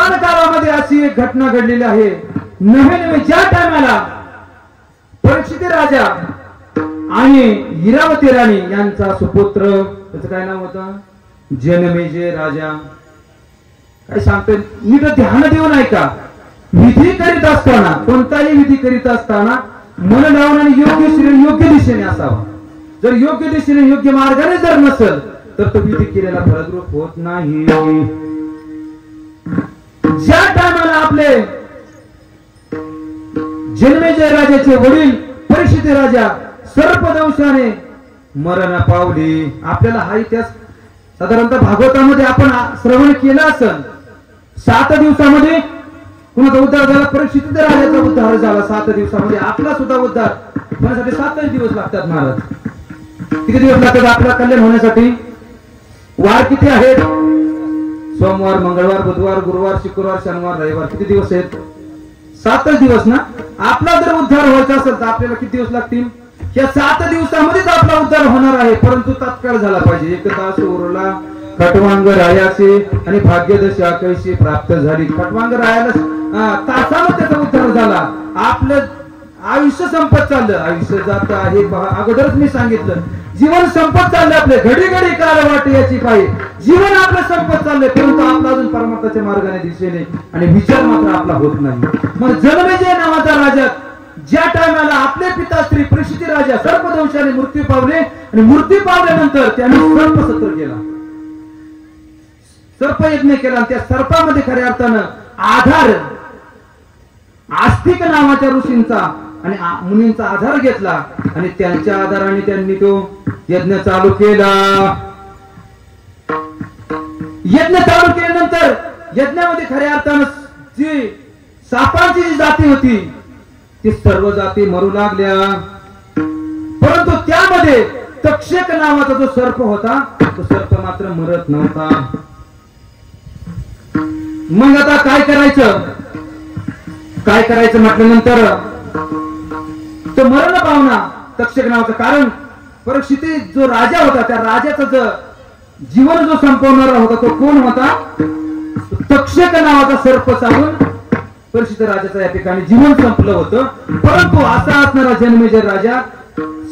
पुराण काळामध्ये अशी एक घटना घडलेली आहे. नवे ज्या टायमाला परीक्षित राजा आणि हिरावती राणी यांचा सुपुत्र, त्याचं काय नाव होतं, जनमेजय राजा. काय सांगतोय नीट ध्यान देऊन ऐका. विधी करीत असताना, कोणताही विधी करीत असताना मन लावून आणि योग्य दिशेने असावा. जर योग्य दिशेने योग्य मार्गाने जर नसेल तर तो विधी केलेला फलद्रूप होत नाही. ज्या टायमाला आपले जनमेजय राजाचे वडील परीक्षित राजा सर्पदंशाने मरण पावली. आपल्याला हा इतिहास साधारणतः भागवतामध्ये आपण श्रवण केला असेल. 7 दिवसामध्ये कुणाचा उद्धार झाला, परीक्षित राजाचा उद्धार झाला 7 दिवसामध्ये. आपला सुद्धा उद्धार होण्यासाठी 7 दिवस लागतात. महाराज किती दिवस लागतात आपला कल्याण होण्यासाठी? वार किती आहेत? सोमवार, मंगळवार, बुधवार, गुरुवार, शुक्रवार, शनिवार, रविवार. किती दिवस आहेत? 7 दिवस ना. आपला जर उद्धार व्हायचा असेल तर आपल्याला किती दिवस लागतील? या 7 दिवसामध्येच आपला उद्धार होणार आहे, परंतु तात्काळ झाला पाहिजे. एकदा उरला खटवांग रायाचे आणि भाग्यदशा कैशी प्राप्त झाली. खटवांग रायाला तासामध्ये त्याचा उद्धार झाला. आपलं आयुष्य संपत चाललं, आयुष्य जात आहे. अगोदरच मी सांगितलं, जीवन संपत चाललं. आपले घडी घडी काळ वाटे याची पाहिजे. जीवन आपलं संपत चाललंय, परंतु आपला अजून परमात्माच्या मार्गाने दिशेने आणि विचार मात्र आपला होत नाही. मग जनमेजय नावाचा राजा ज्या टायमाला आपले पिता श्री परीक्षित राजा सर्पदंशाने मृत्यू पावले आणि मृत्यू पावल्यानंतर त्यांनी सर्पसत्र केला, सर्पयज्ञ केला. त्या सर्पामध्ये खऱ्या अर्थानं आधार आस्तिक नावाच्या ऋषींचा आणि मुनींचा आधार घेतला आणि त्यांच्या आधाराने त्यांनी तो यज्ञ चालू केला. यज्ञ चालू केल्यानंतर यज्ञामध्ये खऱ्या अर्थानं जी सापांची जी जाती होती ती सर्व जाती मरू लागल्या, परंतु त्यामध्ये तक्षक नावाचा जो सर्प होता तो सर्प मात्र मरत नव्हता. मग आता काय करायचं? काय करायचं म्हटल्यानंतर तो मरण पावना तक्षक नावाचा. कारण परीक्षित जो राजा होता त्या राजाचा जो जीवन जो संपवणारा होता तो कोण होता? तक्षक नावाचा सर्प चालून परीक्षित राजाचा या ठिकाणी जीवन संपलं होतं. परंतु असा असणारा जनमेजय राजा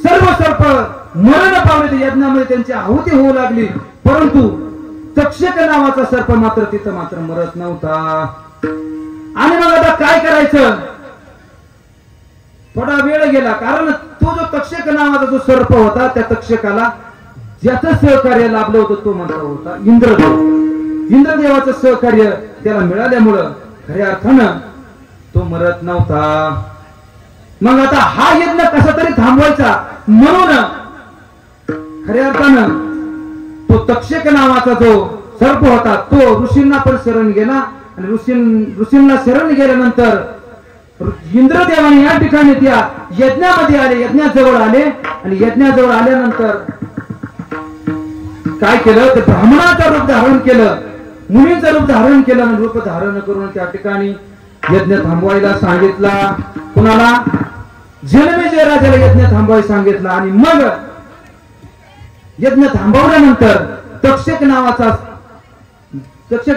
सर्व सर्प मरण पावले. यज्ञामध्ये त्यांची आहुती होऊ लागली, परंतु तक्षक नावाचा सर्प मात्र तिथं मात्र मरत नव्हता. आणि मग आता काय करायचं? थोडा वेळ गेला, कारण तो जो तक्षक नावाचा जो सर्प होता त्या तक्षकाला ज्याचं सहकार्य लाभलं होतं तो मात्र होता इंद्रदेव. इंद्रदेवाचं सहकार्य त्याला मिळाल्यामुळं खऱ्या अर्थानं तो मरत नव्हता. मग आता हा यज्ञ कसा तरी थांबवायचा म्हणून खऱ्या अर्थानं तो तक्षक नावाचा जो सर्प होता तो ऋषींना पण शरण गेला आणि ऋषींना शरण गेल्यानंतर इंद्रदेवाने या ठिकाणी त्या यज्ञामध्ये आले, यज्ञाजवळ आले आणि यज्ञाजवळ आल्यानंतर काय केलं? ते ब्राह्मणाचं रूप धारण केलं, मुनीचं रूप धारण केलं आणि रूप धारण करून त्या ठिकाणी यज्ञ थांबवायला सांगितला. कुणाला? जनमेजय राजाला यज्ञ थांबवायला सांगितला. आणि मग यज्ञ थांबवल्यानंतर तक्षक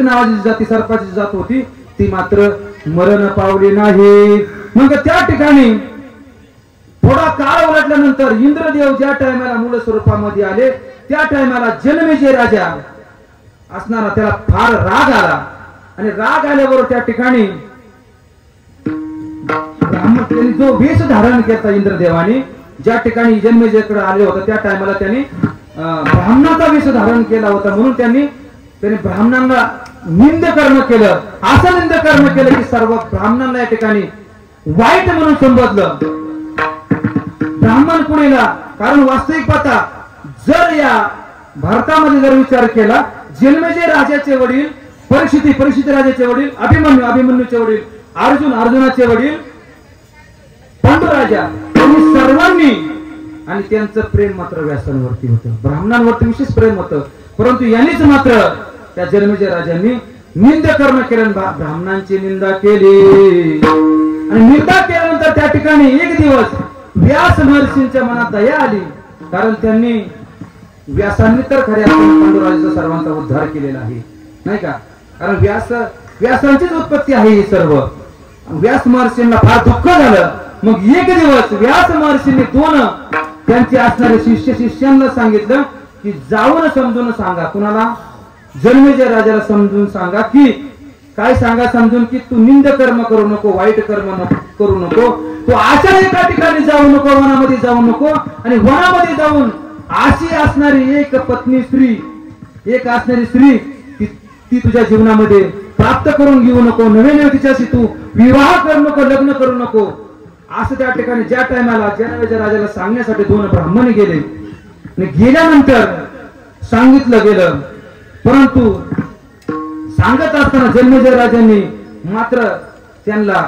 नावाची जाती सर्पाची जात होती ती मात्र मरण पावली नाही. मग त्या ठिकाणी थोडा काळ उलटल्यानंतर इंद्रदेव ज्या टायमाला मूळ स्वरूपामध्ये आले त्या टायमाला जनमेजय राजा असणारा त्याला फार राग आला आणि राग आल्याबरोबर त्या ठिकाणी ब्राह्मण जो वेश धारण केला इंद्रदेवाने ज्या ठिकाणी जनमेजयकडे आले होते त्या टायमाला त्यांनी ब्राह्मणाचा वेश धारण केला होता. म्हणून त्यांनी ब्राह्मणांना निंद कर्म केलं. असं निंद कर्म केलं की सर्व ब्राह्मणांना या ठिकाणी वाईट म्हणून संबोधलं ब्राह्मण कुणीला. कारण वास्तविक पाहता जर या भारतामध्ये जर विचार केला जनमेजय राजाचे वडील परीक्षित राजाचे वडील अभिमन्यूचे वडील अर्जुनाचे वडील पांडुराजा यांनी सर्वांनी आणि त्यांचं प्रेम मात्र व्यासांवरती होतं, ब्राह्मणांवरती विशेष प्रेम होतं. परंतु यांनीच मात्र त्या जनमेजय राजांनी निंद कर्म केलं, ब्राह्मणांची निंदा केली आणि निंदा केल्यानंतर त्या ठिकाणी एक दिवस व्यास महर्षींच्या मनात दया आली. कारण त्यांनी व्यासांनी तर खऱ्या पांडुराजाचा सर्वांचा उद्धार केलेला आहे नाही का. कारण व्यास व्यासांचीच उत्पत्ती आहे ही सर्व. व्यास महर्षींना फार दुःख झालं. मग एक दिवस व्यास महर्षींनी दोन त्यांचे असणारे शिष्यांना सांगितलं की जाऊन समजून सांगा. कुणाला? जन्मेजय राजाला समजून सांगा. की काय सांगा समजून? की तू निंद कर्म करू नको, वाईट कर्म करू नको, तू अशा एका ठिकाणी जाऊ नको, वनामध्ये जाऊ नको, आणि वनामध्ये जाऊन अशी असणारी एक पत्नी स्त्री, एक असणारी स्त्री ती तुझ्या जीवनामध्ये प्राप्त करून घेऊ नको, नवीन तिच्याशी तू विवाह करू नको, लग्न करू नको. असं त्या ठिकाणी ज्या टायमाला जन्मेजय राजाला सांगण्यासाठी दोन ब्राह्मण गेले. आणि गेल्यानंतर सांगितलं गेलं, परंतु सांगत असताना जन्मेजय राजांनी मात्र त्यांना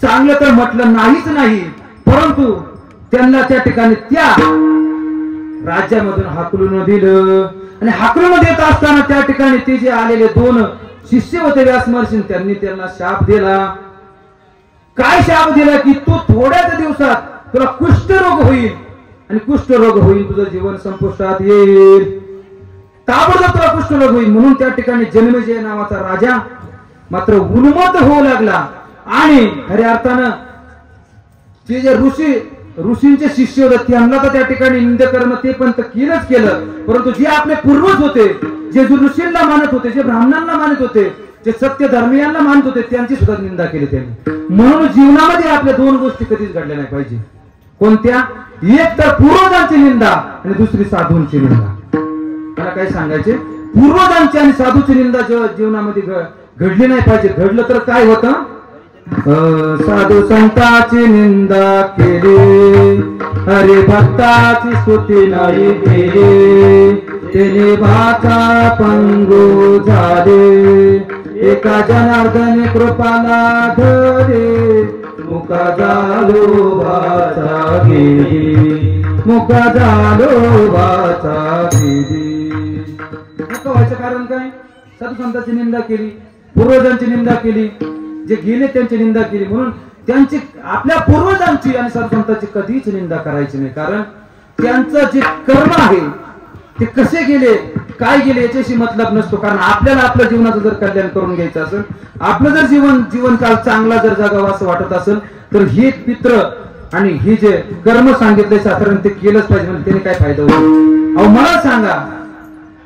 चांगलं तर म्हटलं नाहीच नाही, परंतु त्यांना त्या ठिकाणी त्या राज्यामधून हाकलून दिलं. आणि हाकलून देत असताना त्या ठिकाणी ते जे आलेले दोन शिष्य होते व्यास महर्षी, त्यांनी त्यांना शाप दिला. काय शाप दिला? की तू थोड्याच दिवसात तुला कुष्ठरोग होईल, आणि कुष्ठरोग होईल, तुझं जीवन संपुष्टात येईल, ताबडतोब तुला कुष्ठरोग होईल. म्हणून त्या ठिकाणी जन्मेजय नावाचा राजा मात्र उन्मत्त होऊ लागला. आणि खऱ्या अर्थानं ते जे ऋषींचे शिष्य होते त्यांना तर त्या ठिकाणी निंद कर्म ते पण केलंच केलं, परंतु जे आपले पूर्वज होते, जे ऋषींना मानत होते, जे ब्राह्मणांना मानत होते, जे सत्य धर्मीयांना मानत होते, त्यांची सुद्धा निंदा केली त्यांनी. म्हणून जीवनामध्ये आपल्या दोन गोष्टी कधीच घडल्या नाही पाहिजे. कोणत्या? एक तर पूर्वजांची निंदा आणि दुसरी साधूंची निंदा. मला काय सांगायचे? पूर्वजांची आणि साधूची निंदा जीवनामध्ये घडली नाही पाहिजे. घडलं तर काय होतं? साधू संतांची निंदा केली, हरी भक्ताची स्तुती नाही केली, तेने भाचा पंगू झाले, एका जनार्दनी कृपाला धरे, मुका झालो भाचा गेली, मुका झालो भाचा गेली. मुका व्हायचं कारण काय? साधू संतांची निंदा केली, पूर्वजांची निंदा केली, जे गेले त्यांची निंदा केली. म्हणून त्यांची, आपल्या पूर्वजांची आणि संतांची कधीच निंदा करायची नाही. कारण त्यांचं जे कर्म आहे ते कसे गेले, काय गेले याच्याशी मतलब नसतो. कारण आपल्याला आपल्या जीवनाचं जर कल्याण करून घ्यायचं असेल, आपलं जर जीवनकाळ चांगला जर जगावा असं वाटत असेल, तर हे पित्र आणि हे जे कर्म सांगितले साधारण ते केलंच पाहिजे. म्हणजे त्याने काय फायदा होईल? अहो मला सांगा,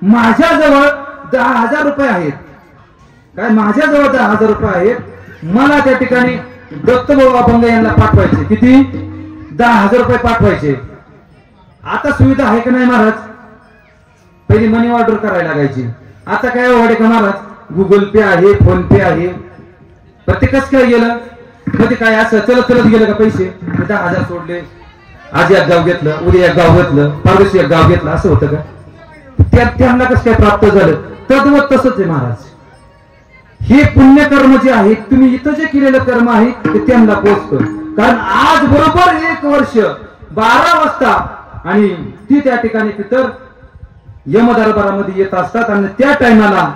माझ्याजवळ 10,000 रुपये आहेत. काय? माझ्याजवळ 10,000 रुपये आहेत. मला त्या ठिकाणी दत्तभाऊ अभंग यांना पाठवायचे. किती? 10,000 रुपये पाठवायचे. आता सुविधा आहे का नाही महाराज? पहिली मनी ऑर्डर करायला लागायची. आता काय वाढे का महाराज? गुगल पे आहे, फोन पे आहे. प्रत्येकच काय गेलं? मध्ये काय असं चलत गेलं का पैसे? 10,000 सोडले, आज एक गाव घेतलं, उद्या एक गाव घेतलं, परदेशी एक गाव घेतलं, असं होतं का? त्यांना कसं काय प्राप्त झालं? तद्वत तसंच आहे महाराज. हे पुण्यकर्म जे आहे, तुम्ही इथं जे केलेलं कर्म आहे ते त्यांना पोचतं. कारण आज बरोबर 1 वर्ष 12 वाजता आणि ती त्या ठिकाणी पितर यमदरबारामध्ये येत असतात. आणि त्या टायमाला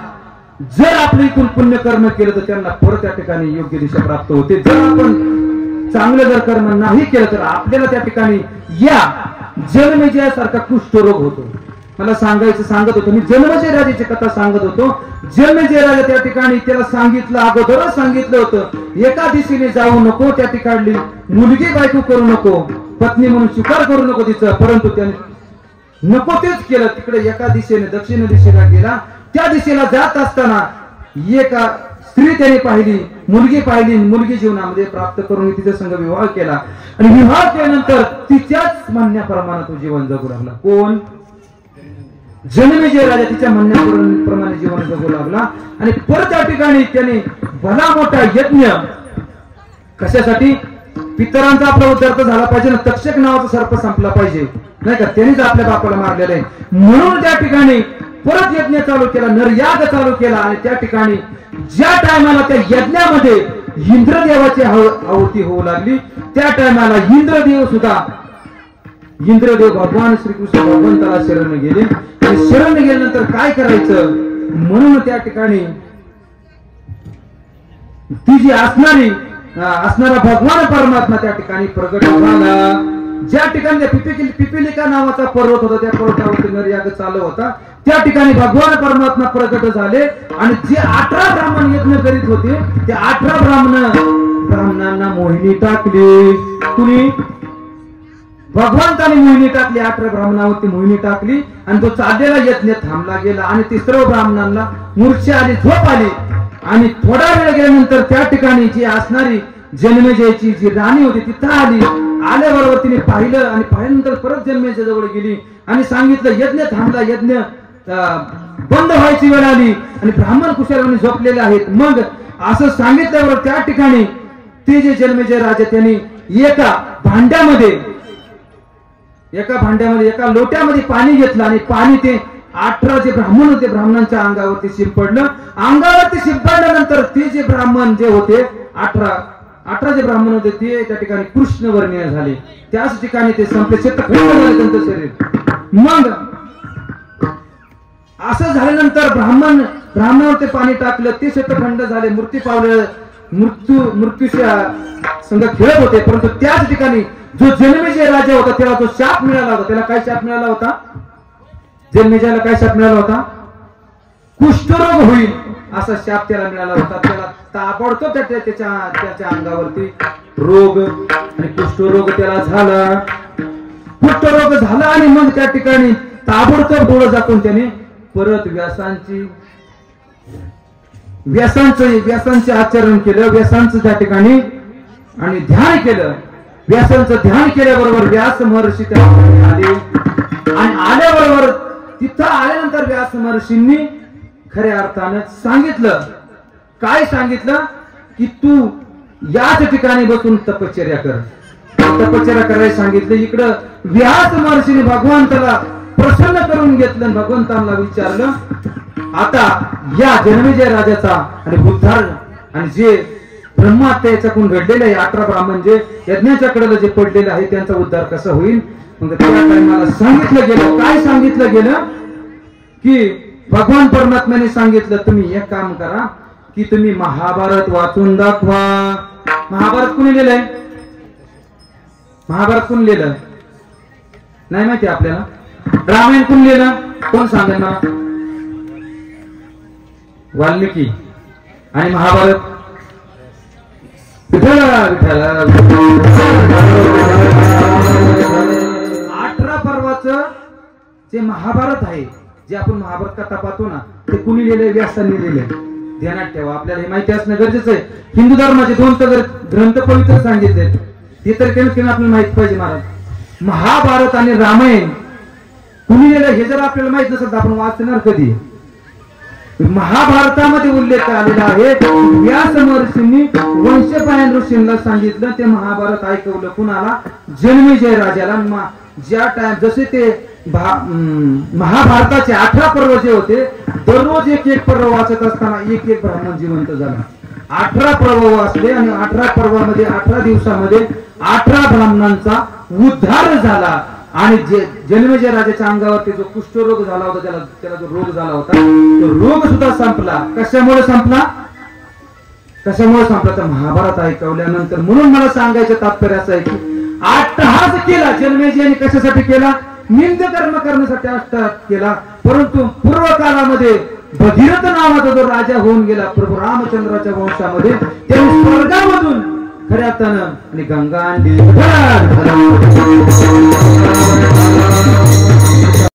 जर आपलं इथून पुण्यकर्म केलं तर त्यांना परत त्या ठिकाणी योग्य दिशा प्राप्त होते. जर आपण चांगलं जर कर्म नाही केलं तर आपल्याला त्या ठिकाणी या जन्मेजयासारखा कुष्ठरोग होतो. मला सांगत होतो मी, जन्मेजय राजाची कथा सांगत होतो. जन्मेजय राजा त्या ठिकाणी त्याला सांगितलं, अगोदरच सांगितलं होतं, एका दिशेने जाऊ नको, त्या ठिकाणी मुलगी बायको करू नको, पत्नी म्हणून स्वीकार करू नको तिचं. परंतु त्याने नको तेच केलं. तिकडे एका दिशेने दक्षिण दिशेला गेला. त्या दिशेला जात असताना एका स्त्री त्याने पाहिली, मुलगी पाहिली. मुलगी जीवनामध्ये प्राप्त करून तिच्या संग विवाह केला. आणि विवाह केल्यानंतर तिच्याच म्हणण्याप्रमाणे तो जीवन जगू लागला. कोण? जन्मेजय राजा तिच्या म्हणण्याप्रमाणे जीवन जगू लागला. आणि परत त्या ठिकाणी त्याने भला मोठा यज्ञ, कशासाठी? पितरांचा आपला उद्धार झाला पाहिजे ना, तक्षक नावाचा सर्प संपला पाहिजे नाही का, त्यांनीच आपल्या बापाला मारलेलं आहे. म्हणून त्या ठिकाणी परत यज्ञ चालू केला, नरयाग चालू केला. आणि त्या ठिकाणी ज्या टायमाला त्या यज्ञामध्ये इंद्रदेवाची आहुती होऊ लागली, त्या टायमाला इंद्रदेव भगवान श्रीकृष्ण भगवंताला शरण गेले. आणि शरण गेल्यानंतर काय करायचं म्हणून त्या ठिकाणी ती जी असणारा भगवान परमात्मा त्या ठिकाणी प्रगट झाला. ज्या ठिकाणी पिपिलिका नावाचा पर्वत होता त्या पर्वतावरती नरयाग चालू होता त्या ठिकाणी भगवान परमात्मा प्रकट झाले आणि जे 18 ब्राह्मण यज्ञ करीत होते ते 18 ब्राह्मणांना मोहिनी टाकली. कुणी? भगवंताने मोहिनी टाकली. 18 ब्राह्मणावरती मोहिनी टाकली आणि तो चाललेला यज्ञ थांबला गेला आणि ते सर्व ब्राह्मणांना मूर्छा आली, झोप आली आणि थोडा वेळ गेल्यानंतर त्या ठिकाणी जी असणारी जन्मेजयची जी राणी होती तिथं आली. आल्याबरोबर तिने पाहिलं आणि पाहिल्यानंतर परत जन्मेजय जवळ गेली आणि सांगितलं यज्ञ थांबला, यज्ञ बंद व्हायची वेळ आली आणि ब्राह्मण कुशलपणे झोपलेले आहेत. मग असं सांगितल्यावर त्या ठिकाणी ते जे जन्मेजय राजा त्यांनी एका भांड्यामध्ये एका लोट्यामध्ये पाणी घेतलं आणि पाणी ते 18 जे ब्राह्मण होते ब्राह्मणांच्या अंगावरती शिंपडलं. अंगावरती शिंपडल्यानंतर ते जे ब्राह्मण जे होते 18 जे ब्राह्मण होते ते त्या ठिकाणी कृष्णवर्णीय झाले. त्याच ठिकाणी ते संपले, शेतखंड झाले त्यांचं शरीर. मग असं झाल्यानंतर ब्राह्मणावर ते पाणी टाकलं, ते शेतखंड झाले, मृत्यू पावले, मृत्यूच्या संघ खेळत होते. परंतु त्याच ठिकाणी जो जन्मेजय राजा होता त्याला तो शाप मिळाला होता. त्याला काय शाप मिळाला होता? जन्मेजयाला काय शाप मिळाला होता? कुष्ठरोग होईल असा शाप त्याला मिळाला होता. त्याला ताबडतोब त्याच्या अंगावरती रोग आणि कुष्ठरोग त्याला झाला. कुष्ठरोग झाला आणि मग त्या ठिकाणी ताबडतोब डोळं झाकून त्याने परत व्यासांचे आचरण केलं, व्यासांचं त्या ठिकाणी आणि ध्यान केलं. व्यासांचं ध्यान केल्याबरोबर व्यास महर्षी त्या आले आणि आल्याबरोबर तिथं आल्यानंतर व्यास महर्षींनी खऱ्या अर्थानं सांगितलं. काय सांगितलं? की तू याच ठिकाणी बसून तपश्चर्या कर. तपश्चर्या करायला सांगितलं. इकडं व्यास महर्षीने भगवंताला प्रसन्न करून घेतलं. भगवंतांना विचारलं आता या जन्मेजय राजाचा आणि बुद्धार आणि जे ब्रह्महत्या याच्याकडून घडलेले आहे 18 ब्राह्मण जे यज्ञाच्या कडेला जे पडलेले आहे त्यांचा उद्धार कसा होईल? मग त्या टाइमाला सांगितलं गेलं. काय सांगितलं गेलं? की भगवान परमात्म्याने सांगितलं तुम्ही एक काम करा की तुम्ही महाभारत वाचून दाखवा. महाभारत कोणी लिहिलंय? महाभारत कोण लिहिलं नाही माहिती आपल्याला? रामायण कोण लिहिलं? कोण सांगेल मला? वाल्मिकी. आणि महाभारत 18 पर्वाचं जे महाभारत आहे, जे आपण महाभारत कथा पाहतो ना, ते कुणी लिहिलंय? व्यासांनी लिहिलंय. ध्यानात ठेवा, आपल्याला हे माहिती असणं गरजेचं आहे. हिंदू धर्माचे 2 तर ग्रंथ पवित्र सांगितले ते तर केलं आपल्याला माहित पाहिजे. महाराज महाभारत आणि रामायण कुणी लिहिलं हे जर आपल्याला माहित नसेल तर आपण वाचणार कधी? महाभारतामध्ये उल्लेख आलेला आहे. व्यास महर्षींनी वंशपायन ऋषींना सांगितलं. ते महाभारत ऐकवलं कुणाला? जन्मेजय राजाला. ज्या टाइम जसे ते महाभारताचे 18 पर्व जे होते दररोज एक पर्व वाचत असताना एक ब्राह्मण जिवंत झाला. 18 पर्व वाचले आणि 18 पर्वामध्ये 18 दिवसामध्ये 18 ब्राह्मणांचा उद्धार झाला. आणि जन्मेजय राजाच्या अंगावरती जो कुष्ठरोग झाला होता त्याला जो रोग झाला होता तो रोग सुद्धा संपला. कशामुळे संपला? तर महाभारत ऐकवल्यानंतर. म्हणून मला सांगायचं तात्पर्य असं आहे की अट्टहास केला जन्मेजयाने. कशासाठी केला? निंद कर्म करण्यासाठी अट्टहास केला. परंतु पूर्व काळामध्ये भगीरथ नावाचा जो राजा होऊन गेला प्रभू रामचंद्राच्या वंशामध्ये, त्याने स्वर्गामधून खऱ्या अर्थानं आणि गंगा आणली.